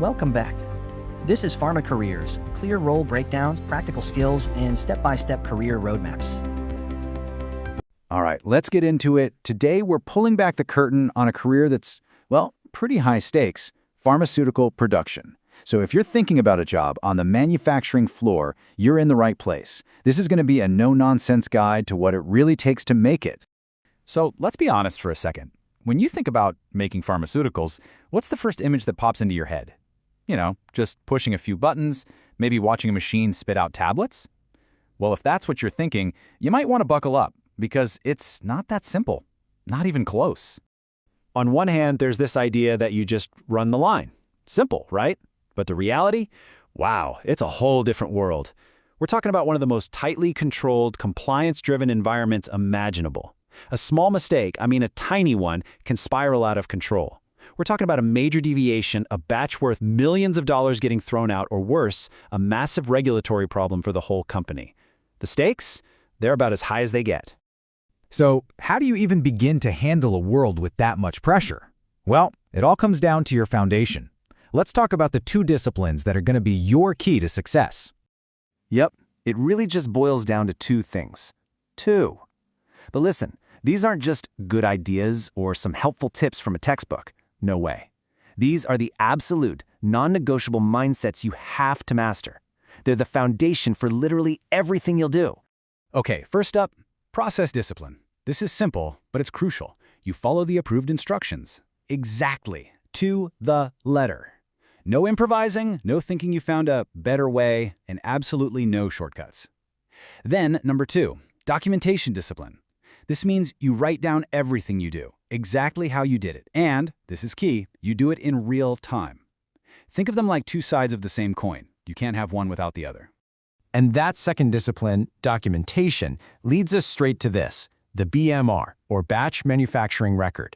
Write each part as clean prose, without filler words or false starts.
Welcome back. This is Pharma Careers, clear role breakdowns, practical skills, and step-by-step career roadmaps. All right, let's get into it. Today, we're pulling back the curtain on a career that's, well, pretty high stakes, pharmaceutical production. So if you're thinking about a job on the manufacturing floor, you're in the right place. This is going to be a no-nonsense guide to what it really takes to make it. So let's be honest for a second. When you think about making pharmaceuticals, what's the first image that pops into your head? You know, just pushing a few buttons, maybe watching a machine spit out tablets? Well, if that's what you're thinking, you might want to buckle up, because it's not that simple, not even close. On one hand, there's this idea that you just run the line. Simple, right? But the reality? Wow, it's a whole different world. We're talking about one of the most tightly controlled, compliance-driven environments imaginable. A small mistake, I mean a tiny one, can spiral out of control. We're talking about a major deviation, a batch worth millions of dollars getting thrown out, or worse, a massive regulatory problem for the whole company. The stakes? They're about as high as they get. So how do you even begin to handle a world with that much pressure? Well, it all comes down to your foundation. Let's talk about the two disciplines that are going to be your key to success. Yep, it really just boils down to two things. Two. But listen, these aren't just good ideas or some helpful tips from a textbook. No way. These are the absolute, non-negotiable mindsets you have to master. They're the foundation for literally everything you'll do. Okay, first up, process discipline. This is simple, but it's crucial. You follow the approved instructions. Exactly, to the letter. No improvising, no thinking you found a better way, and absolutely no shortcuts. Then, number two, documentation discipline. This means you write down everything you do, exactly how you did it, and, this is key, you do it in real time. Think of them like two sides of the same coin. You can't have one without the other. And that second discipline, documentation, leads us straight to this, the BMR, or Batch Manufacturing Record.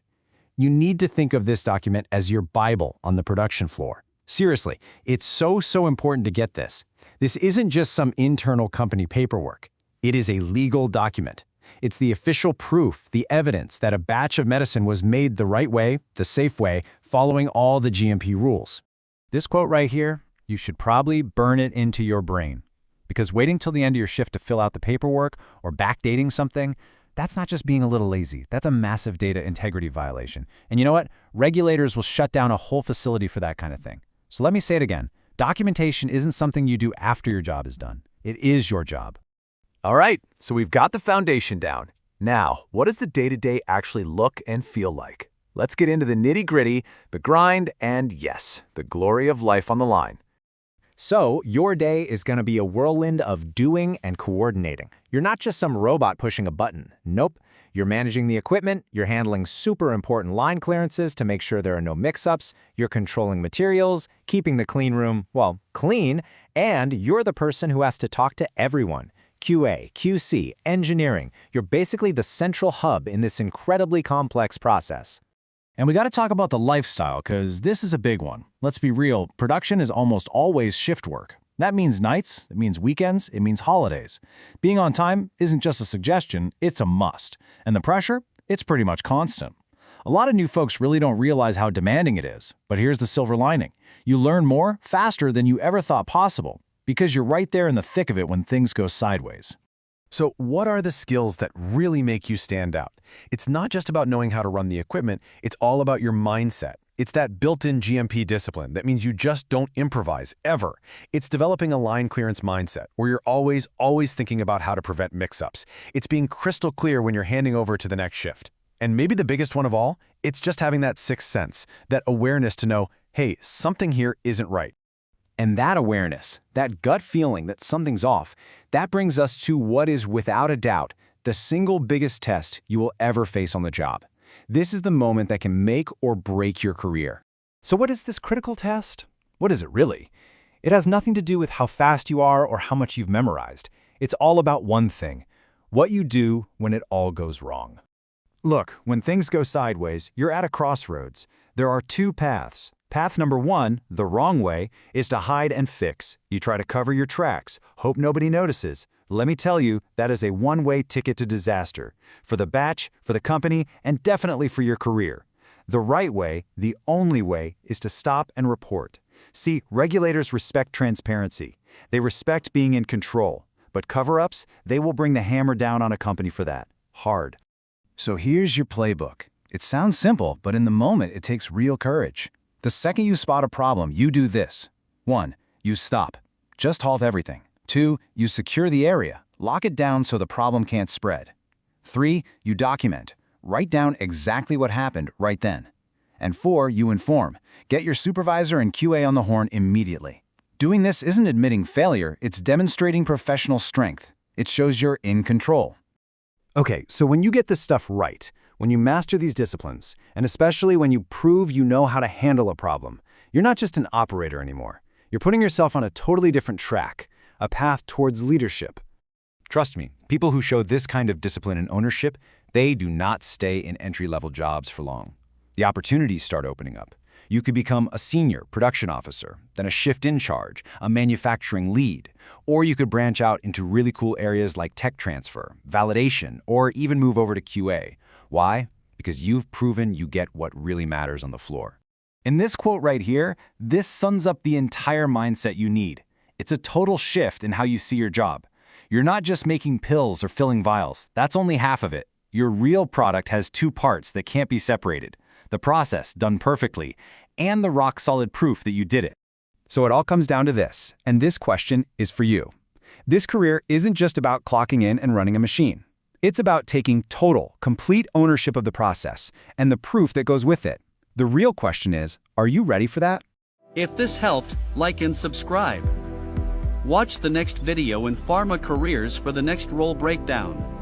You need to think of this document as your Bible on the production floor. Seriously, it's so important to get this. This isn't just some internal company paperwork. It is a legal document. It's the official proof, the evidence that a batch of medicine was made the right way, the safe way, following all the GMP rules. This quote right here, you should probably burn it into your brain. Because waiting till the end of your shift to fill out the paperwork or backdating something, that's not just being a little lazy. That's a massive data integrity violation. And you know what? Regulators will shut down a whole facility for that kind of thing. So let me say it again. Documentation isn't something you do after your job is done. It is your job. All right, so we've got the foundation down. Now, what does the day-to-day actually look and feel like? Let's get into the nitty-gritty, the grind, and yes, the glory of life on the line. So, your day is going to be a whirlwind of doing and coordinating. You're not just some robot pushing a button. Nope. You're managing the equipment, you're handling super important line clearances to make sure there are no mix-ups, you're controlling materials, keeping the clean room, well, clean, and you're the person who has to talk to everyone. QA, QC, engineering. You're basically the central hub in this incredibly complex process. And we got to talk about the lifestyle, because this is a big one. Let's be real, production is almost always shift work. That means nights, it means weekends, it means holidays. Being on time isn't just a suggestion, it's a must. And the pressure? It's pretty much constant. A lot of new folks really don't realize how demanding it is. But here's the silver lining. You learn more faster than you ever thought possible, because you're right there in the thick of it when things go sideways. So what are the skills that really make you stand out? It's not just about knowing how to run the equipment, it's all about your mindset. It's that built-in GMP discipline that means you just don't improvise, ever. It's developing a line clearance mindset, where you're always thinking about how to prevent mix-ups. It's being crystal clear when you're handing over to the next shift. And maybe the biggest one of all, it's just having that sixth sense, that awareness to know, hey, something here isn't right. And that awareness, that gut feeling that something's off, that brings us to what is without a doubt the single biggest test you will ever face on the job. This is the moment that can make or break your career. So what is this critical test? What is it really? It has nothing to do with how fast you are or how much you've memorized. It's all about one thing: what you do when it all goes wrong. Look, when things go sideways, you're at a crossroads. There are two paths. Path number one, the wrong way, is to hide and fix. You try to cover your tracks, hope nobody notices. Let me tell you, that is a one-way ticket to disaster. For the batch, for the company, and definitely for your career. The right way, the only way, is to stop and report. See, regulators respect transparency. They respect being in control. But cover-ups, they will bring the hammer down on a company for that. Hard. So here's your playbook. It sounds simple, but in the moment, it takes real courage. The second you spot a problem, you do this. 1. You stop. Just halt everything. 2. You secure the area. Lock it down so the problem can't spread. 3. You document. Write down exactly what happened right then. And 4. You inform. Get your supervisor and QA on the horn immediately. Doing this isn't admitting failure, it's demonstrating professional strength. It shows you're in control. Okay, so when you get this stuff right, when you master these disciplines, and especially when you prove you know how to handle a problem, you're not just an operator anymore. You're putting yourself on a totally different track, a path towards leadership. Trust me, people who show this kind of discipline and ownership, they do not stay in entry-level jobs for long. The opportunities start opening up. You could become a senior production officer, then a shift in charge, a manufacturing lead, or you could branch out into really cool areas like tech transfer, validation, or even move over to QA. Why? Because you've proven you get what really matters on the floor. In this quote right here, this sums up the entire mindset you need. It's a total shift in how you see your job. You're not just making pills or filling vials. That's only half of it. Your real product has 2 parts that can't be separated. The process done perfectly, and the rock-solid proof that you did it. So it all comes down to this, and this question is for you. This career isn't just about clocking in and running a machine. It's about taking total, complete ownership of the process and the proof that goes with it. The real question is, are you ready for that? If this helped, like and subscribe. Watch the next video in Pharma Careers for the next role breakdown.